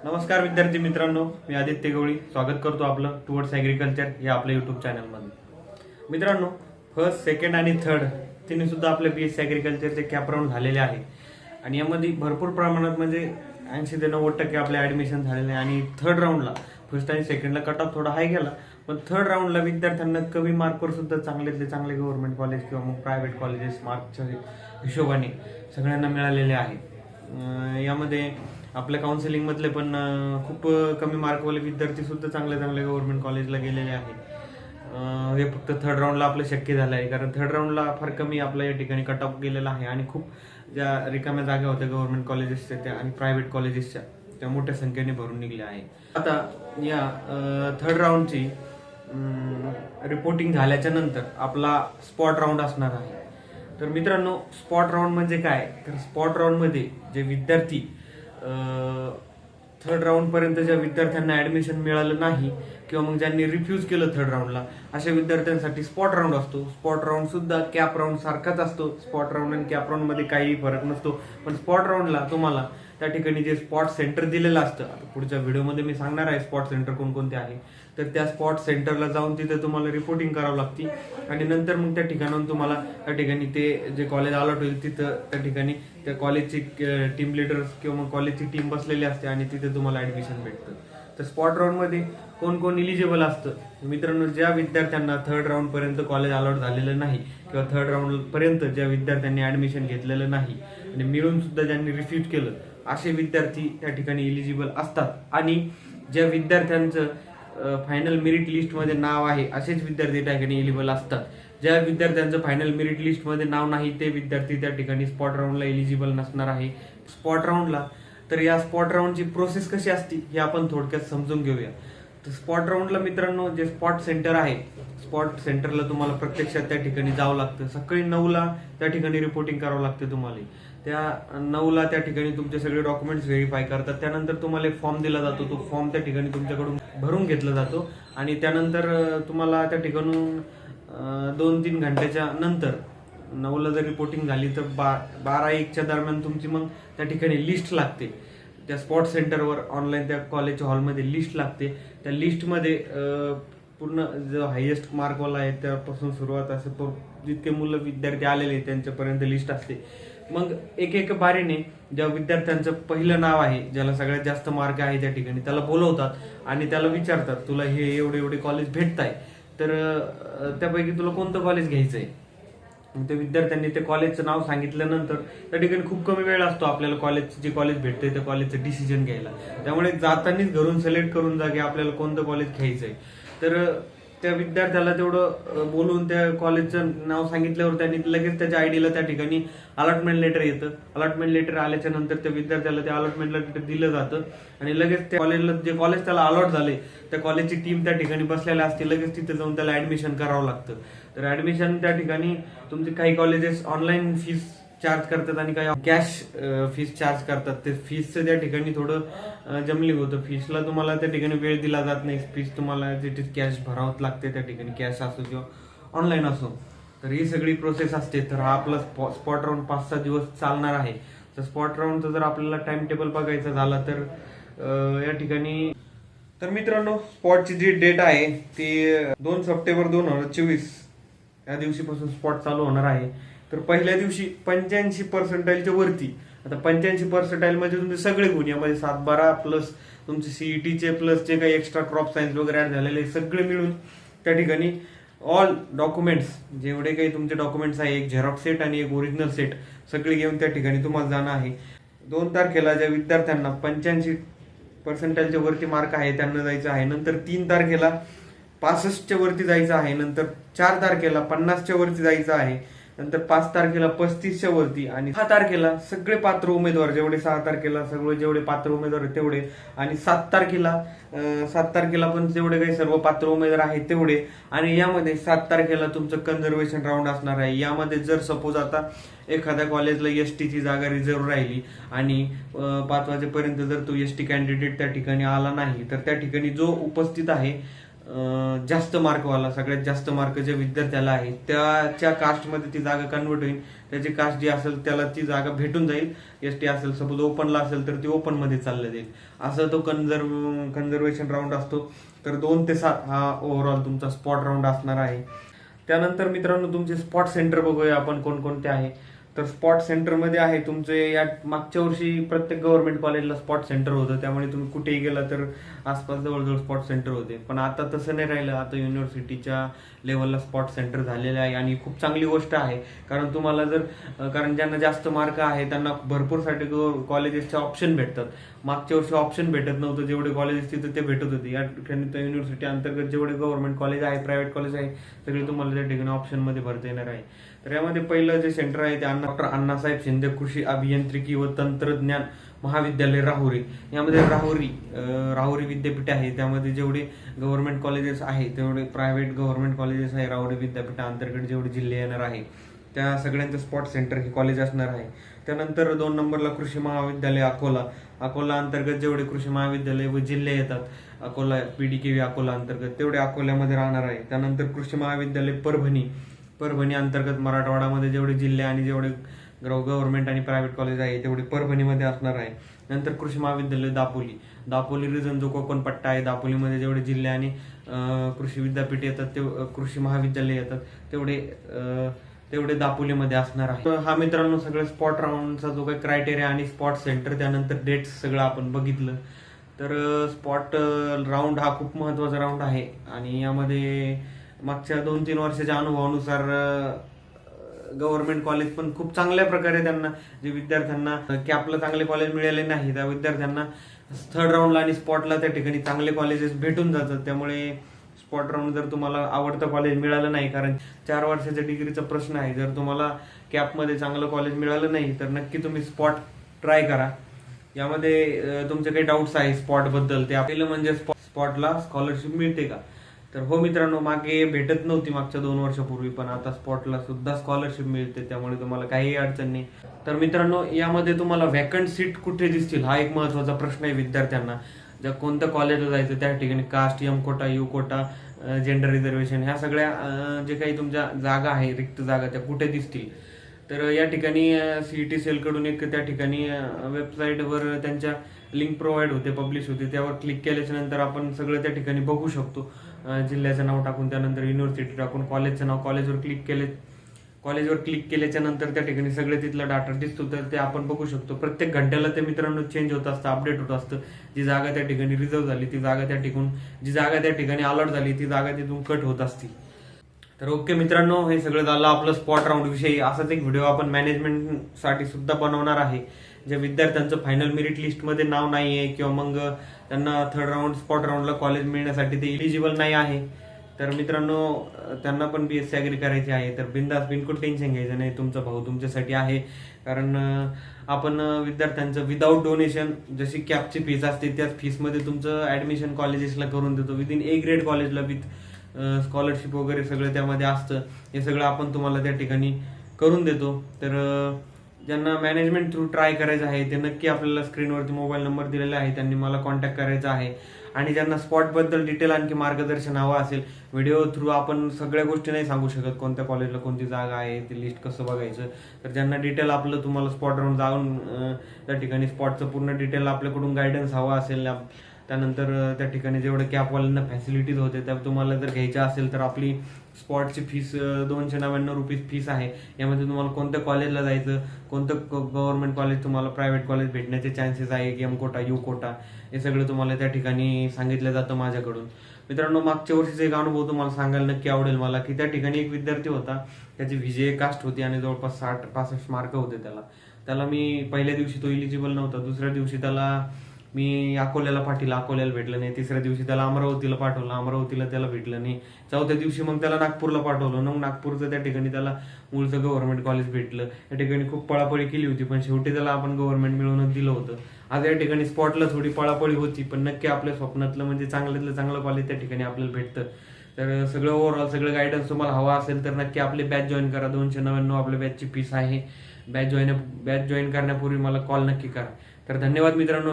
नमस्कार विद्यार्थी मित्रांनो, मी आदित्य गवळी स्वागत करतो आपलं टुवर्ड्स ॲग्रिकल्चर या आपल्या यूट्यूब चॅनलमध्ये. मित्रांनो, फर्स्ट, सेकंड आणि थर्ड तिन्ही सुद्धा आपले BSc ॲग्रिकल्चरचे कॅप राऊंड झालेले आहे आणि यामध्ये भरपूर प्रमाणात म्हणजे 80 ते 90% आपले ॲडमिशन झालेले आहे. आणि थर्ड राऊंडला फर्स्ट आणि सेकंडला कट ऑफ थोडा हाय गेला, पण थर्ड राऊंडला विद्यार्थ्यांना कमी मार्कवर सुद्धा चांगले चांगले गव्हर्नमेंट कॉलेज किंवा मग प्रायव्हेट कॉलेजेस मार्कच्या हिशोबाने सगळ्यांना मिळालेले आहे. यामध्ये आपल्या काउन्सिलिंगमधले पण खूप कमी मार्कवाले विद्यार्थी सुद्धा चांगल्या गव्हर्नमेंट कॉलेजला गेलेले आहेत. हे फक्त थर्ड राऊंडला आपलं शक्य झालं आहे, कारण थर्ड राऊंडला फार कमी आपल्या या ठिकाणी कट ऑफ गेलेला आहे आणि खूप ज्या रिकाम्या जागा होत्या गव्हर्नमेंट कॉलेजेसच्या त्या आणि प्रायव्हेट कॉलेजेसच्या त्या मोठ्या संख्येने भरून निघल्या आहे. आता या थर्ड राऊंडची रिपोर्टिंग झाल्याच्या नंतर आपला स्पॉट राऊंड असणार आहे. तर मित्रांनो, स्पॉट राऊंड म्हणजे काय, तर स्पॉट राऊंडमध्ये जे विद्यार्थी थर्ड राऊंड पर्यंत ज्या विद्यार्थ्यांना ऍडमिशन मिळालं नाही किंवा मग ज्यांनी रिफ्यूज केलं थर्ड राऊंडला, अशा विद्यार्थ्यांसाठी स्पॉट राऊंड असतो. स्पॉट राऊंड सुद्धा कॅप राऊंड सारखाच असतो. स्पॉट राऊंड आणि कॅप राऊंड मध्ये काही फरक नसतो, पण स्पॉट राऊंडला तुम्हाला त्या ठिकाणी जे स्पॉट सेंटर दिलेलं असतं, आता पुढच्या व्हिडिओमध्ये मी सांगणार आहे स्पॉट सेंटर कोणकोणते आहे, तर त्या स्पॉट सेंटरला जाऊन तिथे तुम्हाला रिपोर्टिंग करावं लागते आणि नंतर मग त्या ठिकाणाहून तुम्हाला त्या ठिकाणी ते जे कॉलेज अलॉट होईल तिथं त्या ठिकाणी त्या कॉलेजची टीम लिडर्स किंवा मग कॉलेजची टीम बसलेली असते आणि तिथे तुम्हाला ऍडमिशन भेटतं. तर स्पॉट राऊंड मध्ये कोण कोण इलिजिबल असतं, मित्रांनो, ज्या विद्यार्थ्यांना थर्ड राऊंड पर्यंत कॉलेज अलॉट झालेलं नाही किंवा थर्ड राऊंड पर्यंत ज्या विद्यार्थ्यांनी ऍडमिशन घेतलेलं नाही आणि मिळून सुद्धा ज्यांनी रिफ्यूज केलं, असे विद्यार्थी त्या ठिकाणी इलिजिबल असतात. आणि ज्या विद्यार्थ्यांचं फायनल मेरिट लिस्टमध्ये नाव आहे असेच विद्यार्थी त्या ठिकाणी एलिजिबल असतात. ज्या विद्यार्थ्यांचं फायनल मेरिट लिस्टमध्ये नाव नाही ते विद्यार्थी त्या ठिकाणी स्पॉट राऊंडला एलिजिबल नसणार आहे. स्पॉट राऊंडला तर या स्पॉट राऊंडची प्रोसेस कशी असते हे आपण थोडक्यात समजून घेऊया. तर स्पॉट राऊंडला मित्रांनो, जे स्पॉट सेंटर आहे, स्पॉट सेंटरला तुम्हाला प्रत्यक्षात त्या ठिकाणी जावं लागतं. सकाळी 9ला त्या ठिकाणी रिपोर्टिंग करावं लागते तुम्हाला. त्या 9ला त्या ठिकाणी तुमचे सगळे डॉक्युमेंट्स व्हेरीफाय करतात. त्यानंतर तुम्हाला एक फॉर्म दिला जातो, तो फॉर्म त्या ठिकाणी तुमच्याकडून भरून घेतला जातो आणि त्यानंतर तुम्हाला त्या ठिकाणून 2-3 घंट्याच्या नंतर 9ला जर रिपोर्टिंग झाली तर 12-1च्या दरम्यान तुमची मग त्या ठिकाणी लिस्ट लागते. त्या स्पॉट सेंटरवर ऑनलाईन त्या कॉलेजच्या हॉलमध्ये लिस्ट लागते. त्या लिस्टमध्ये पूर्ण जो हायेस्ट मार्कवाला आहे त्यापासून सुरुवात असं जितके मुलं विद्यार्थी आलेले त्यांच्यापर्यंत लिस्ट असते. मग एक बारीने ज्या विद्यार्थ्यांचं पहिलं नाव आहे, ज्याला सगळ्यात जास्त मार्क आहे त्या ठिकाणी, त्याला बोलवतात आणि त्याला विचारतात, तुला हे एवढे कॉलेज भेटत आहे, तर त्यापैकी तुला कोणतं कॉलेज घ्यायचं आहे. त्या विद्यार्थ्यांनी ते कॉलेजचं नाव सांगितल्यानंतर त्या ठिकाणी खूप कमी वेळ असतो आपल्याला जे कॉलेज भेटतंय त्या कॉलेजचं डिसिजन घ्यायला. त्यामुळे जातानीच घरून सिलेक्ट करून जा की आपल्याला कोणतं कॉलेज घ्यायचंय. तर त्या विद्यार्थ्याला तेवढं बोलून त्या कॉलेजचं नाव सांगितल्यावर त्यांनी लगेच त्याच्या आयडीला त्या ठिकाणी अलॉटमेंट लेटर येतं. अलॉटमेंट लेटर आल्याच्या नंतर त्या विद्यार्थ्याला ते अलॉटमेंट लेटर दिलं जातं आणि लगेच त्या कॉलेजला जे कॉलेज त्याला अलॉट झाले त्या कॉलेजची टीम त्या ठिकाणी बसलेल्या असते. लगेच तिथे जाऊन त्याला ऍडमिशन करावं लागतं. तर ऍडमिशन त्या ठिकाणी तुमचे काही कॉलेजेस ऑनलाईन फीस चार्ज करतात आणि काही कॅश फीस चार्ज करतात. ते फीसचं त्या ठिकाणी थोडं जमलिंग होतं. फीसला तुम्हाला त्या ठिकाणी वेळ दिला जात नाही. फीस तुम्हाला तिथे कॅश भरावं लागते त्या ठिकाणी, कॅश असो किंवा ऑनलाईन असो. तर ही सगळी प्रोसेस असते. तर हा आपला स्पॉट राऊंड 5-6 दिवस चालणार आहे. तर स्पॉट राऊंडचा जर आपल्याला टाइम टेबल बघायचा झाला तर या ठिकाणी तर मित्रांनो, स्पॉटची जी डेट आहे ती 2 सप्टेंबर 2024 या दिवशीपासून स्पॉट चालू होणार आहे. तर पहिल्या दिवशी 85% वरती, आता 85% म्हणजे तुमचे सगळे गुण, यामध्ये 7-12 प्लस तुमचे सीईटीचे प्लस जे काही एक्स्ट्रा क्रॉप सायन्स वगैरे ऍड झालेले सगळे मिळून त्या ठिकाणी ऑल डॉक्युमेंट्स, जेवढे काही तुमचे डॉक्युमेंट्स आहे, एक झेरॉक्स सेट आणि एक ओरिजिनल सेट सगळे घेऊन त्या ठिकाणी तुम्हाला जाणं आहे. 2 तारखेला ज्या विद्यार्थ्यांना 85% वरती मार्क आहे त्यांना जायचं आहे. नंतर 3 तारखेला 65च्या वरती जायचं आहे. नंतर 4 तारखेला 50च्या वरती जायचं आहे. नंतर 5 तारखेला 35च्या वरती आणि 6 तारखेला सगळे पात्र उमेदवार जेवढे 6 तारखेला सगळे जेवढे पात्र उमेदवार तेवढे आणि 7 तारखेला पण जेवढे काही सर्व पात्र उमेदवार आहेत तेवढे. आणि यामध्ये 7 तारखेला तुमचं कन्झर्वेशन राऊंड असणार आहे. यामध्ये जर सपोज आता एखाद्या कॉलेजला एसटीची जागा रिझर्व्ह राहिली आणि 5 वाजेपर्यंत जर तो एसटी कॅन्डिडेट त्या ठिकाणी आला नाही तर त्या ठिकाणी जो उपस्थित आहे जास्त मार्कवाला, सगळ्यात जास्त मार्क जे विद्यार्थ्याला आहे त्याच्या कास्टमध्ये ती जागा कन्वर्ट होईल. त्याची कास्ट जी असेल त्याला ती जागा भेटून जाईल. एसटी असेल, सपोज ओपनला असेल तर ती ओपनमध्ये चाललं जाईल. असं तो कन्झर्वेशन राऊंड असतो. तर 2 ते 7 हा ओव्हरऑल तुमचा स्पॉट राऊंड असणार आहे. त्यानंतर मित्रांनो तुमचे स्पॉट सेंटर बघूया आपण कोणकोणते आहे. तर स्पॉट सेंटरमध्ये आहे तुमचे, या मागच्या वर्षी प्रत्येक गव्हर्नमेंट कॉलेजला स्पॉट सेंटर होतं, त्यामुळे तुम्ही कुठेही गेला तर आसपास जवळजवळ स्पॉट सेंटर होते. पण आता तसं नाही राहिलं. आता युनिव्हर्सिटीच्या लेवलला स्पॉट सेंटर झालेलं आहे आणि खूप चांगली गोष्ट आहे. कारण तुम्हाला कारण ज्यांना जास्त मार्क आहे त्यांना भरपूर साठी कॉलेजेसचे ऑप्शन भेटतात. मागच्या वर्षी ऑप्शन भेटत नव्हतं, जेवढे कॉलेजेस तिथं ते भेटत होते. या ठिकाणी तर युनिव्हर्सिटी अंतर्गत जेवढे गव्हर्नमेंट कॉलेज आहे, प्रायव्हेट कॉलेज आहे, सगळे तुम्हाला त्या ठिकाणी ऑप्शनमध्ये भरता येणार आहे. तर यामध्ये पहिलं जे सेंटर आहे ते डॉक्टर अण्णासाहेब शिंदे कृषी अभियांत्रिकी व तंत्रज्ञान महाविद्यालय राहुरी. यामध्ये राहुरी विद्यापीठ आहे. त्यामध्ये जेवढे गव्हर्नमेंट कॉलेजेस आहे, तेवढे प्रायव्हेट गव्हर्नमेंट कॉलेजेस आहे राहुरी विद्यापीठाअंतर्गत जेवढे जिल्हे येणार आहे त्या सगळ्यांचं स्पॉट सेंटर हे कॉलेज असणार आहे. त्यानंतर 2 नंबरला कृषी महाविद्यालय अकोला अंतर्गत जेवढे कृषी महाविद्यालय व जिल्हे येतात, अकोला PDKV अकोला अंतर्गत तेवढे अकोल्यामध्ये राहणार आहे. त्यानंतर कृषी महाविद्यालय परभणी अंतर्गत मराठवाड्यामध्ये जेवढे जिल्हे आणि जेवढे गव्हर्नमेंट आणि प्रायव्हेट कॉलेज आहे तेवढे परभणीमध्ये असणार आहे. नंतर कृषी महाविद्यालय दापोली रिजन जो कोकण पट्टा आहे, दापोलीमध्ये जेवढे जिल्हे आणि कृषी विद्यापीठ येतात, ते कृषी महाविद्यालय येतात, तेवढे दापोलीमध्ये असणार आहे. हा मित्रांनो सगळं स्पॉट राऊंडचा जो काही क्रायटेरिया आणि स्पॉट सेंटर, त्यानंतर डेट्स सगळं आपण बघितलं. तर स्पॉट राऊंड हा खूप महत्वाचा राऊंड आहे आणि यामध्ये मागच्या 2-3 वर्षाच्या अनुभवानुसार गव्हर्नमेंट कॉलेज पण खूप चांगल्या प्रकारे त्यांना, जे विद्यार्थ्यांना कॅपला चांगले कॉलेज मिळाले नाही त्या विद्यार्थ्यांना थर्ड राऊंडला आणि स्पॉटला त्या ठिकाणी चांगले कॉलेजेस भेटून जातात. त्यामुळे स्पॉट राऊंड जर तुम्हाला आवडतं कॉलेज मिळालं नाही, कारण 4 वर्षाच्या डिग्रीचा प्रश्न आहे, जर तुम्हाला कॅपमध्ये चांगलं कॉलेज मिळालं नाही तर नक्की तुम्ही स्पॉट ट्राय करा. यामध्ये तुमचे काही डाऊट्स आहे स्पॉट बद्दल, ते आपल्याला म्हणजे स्पॉटला स्कॉलरशिप मिळते का? तर हो मित्रांनो, मागे भेटत नव्हती मागच्या 2 वर्षापूर्वी, पण आता स्पॉटला सुद्धा स्कॉलरशिप मिळते, त्यामुळे तुम्हाला काही अडचण नाही. तर मित्रांनो, यामध्ये तुम्हाला व्हॅकंट सीट कुठे दिसतील हा एक महत्वाचा प्रश्न आहे विद्यार्थ्यांना. जर कोणत्या कॉलेजला जायचं त्या ठिकाणी caste, M quota, U quota, gender reservation ह्या सगळ्या जे काही तुमच्या जागा आहे, रिक्त जागा, त्या कुठे दिसतील. तर या ठिकाणी CET सेलकडून एक त्या ठिकाणी वेबसाईटवर त्यांच्या लिंक प्रोव्हाइड होते, पब्लिश होते. त्यावर क्लिक केल्याच्या नंतर आपण सगळं त्या ठिकाणी बघू शकतो. जिल्ह्याचं नाव टाकून, त्यानंतर युनिव्हर्सिटी टाकून, कॉलेजचं नाव, कॉलेजवर क्लिक केल्याच्या नंतर त्या ठिकाणी सगळे तिथला डाटा दिसतो. तर ते आपण बघू शकतो. प्रत्येक घंट्याला ते मित्रांनो चेंज होत असतं, अपडेट होत असतं. जी जागा त्या ठिकाणी रिझर्व झाली, जी जागा त्या ठिकाणी अलॉट झाली, ती जागा तिथून कट होत असते. तर ओके मित्रांनो, हे सगळं झालं आपलं स्पॉट राऊंड विषयी. असाच एक व्हिडिओ आपण मॅनेजमेंट साठी सुद्धा बनवणार आहे. ज्या विद्यार्थ्यांचं फायनल मेरिट लिस्टमध्ये नाव नाही आहे किंवा मग त्यांना थर्ड राऊंड स्पॉट राऊंडला कॉलेज मिळण्यासाठी ते इलिजिबल नाही आहे, तर मित्रांनो त्यांना पण BSc ॲग्री करायची आहे, तर बिनकुल टेन्शन घ्यायचं नाही. तुमचा भाऊ तुमच्यासाठी आहे. कारण आपण विद्यार्थ्यांचं विदाऊट डोनेशन, जशी कॅपची फीस असते त्याच फीसमध्ये तुमचं ऍडमिशन कॉलेजेसला करून देतो. विदिन A ग्रेड कॉलेजला विथ स्कॉलरशिप वगैरे सगळं त्यामध्ये असतं. हे सगळं आपण तुम्हाला त्या ठिकाणी करून देतो. तर ज्यांना मॅनेजमेंट थ्रू ट्राय करायचं आहे ते नक्की आपल्याला स्क्रीनवरती मोबाईल नंबर दिलेला आहे, त्यांनी मला कॉन्टॅक्ट करायचा आहे. आणि ज्यांना स्पॉटबद्दल डिटेल आणखी मार्गदर्शन हवं असेल, व्हिडिओ थ्रू आपण सगळ्या गोष्टी नाही सांगू शकत, कोणत्या कॉलेजला कोणती जागा आहे, ते लिस्ट कसं बघायचं. तर ज्यांना डिटेल आपलं तुम्हाला स्पॉट राऊंड जाऊन त्या ठिकाणी स्पॉटचं पूर्ण डिटेल आपल्याकडून गायडन्स हवा असेल, त्यानंतर त्या ठिकाणी जेवढे कॅपवाल्यांना फॅसिलिटीज होते त्या तुम्हाला जर घ्यायच्या असेल तर आपली स्पॉटची फीस 299 रुपीज फीस आहे. यामध्ये तुम्हाला कोणत्या कॉलेजला जायचं, कोणतं गव्हर्नमेंट कॉलेज तुम्हाला प्रायव्हेट कॉलेज भेटण्याचे चान्सेस आहे, एम कोटा, यू कोटा, हे सगळं तुम्हाला त्या ठिकाणी सांगितलं जातं माझ्याकडून. मित्रांनो, मागच्या वर्षीचा एक अनुभव तुम्हाला सांगायला नक्की आवडेल मला, की त्या ठिकाणी एक विद्यार्थी होता, त्याची VGA कास्ट होती आणि जवळपास 60-65 मार्क होते. त्याला मी पहिल्या दिवशी तो इलिजिबल नव्हता, दुसऱ्या दिवशी त्याला मी अकोल्याला भेटलं नाही, तिसऱ्या दिवशी त्याला अमरावतीला पाठवलं, अमरावतीला त्याला भेटलं नाही, चौथ्या दिवशी मग त्याला नागपूरला पाठवलं, मग नागपूरचं त्या ठिकाणी त्याला मूळचं गव्हर्नमेंट कॉलेज भेटलं. या ठिकाणी खूप पळापळी केली होती, पण शेवटी त्याला आपण गव्हर्नमेंट मिळवून दिलं होतं. आज या ठिकाणी स्पॉटला थोडी पळापळी होती, पण नक्की आपल्या स्वप्नातलं म्हणजे चांगल्यातलं चांगलं कॉलेज त्या ठिकाणी आपल्याला भेटतं. तर सगळं ओव्हरऑल सगळं गायडन्स तुम्हाला हवा असेल तर नक्की आपले बॅच जॉईन करा. 299 आपल्या बॅचची फीस आहे. बॅच जॉईन करण्यापूर्वी मला कॉल नक्की करा. तर धन्यवाद मित्रांनो.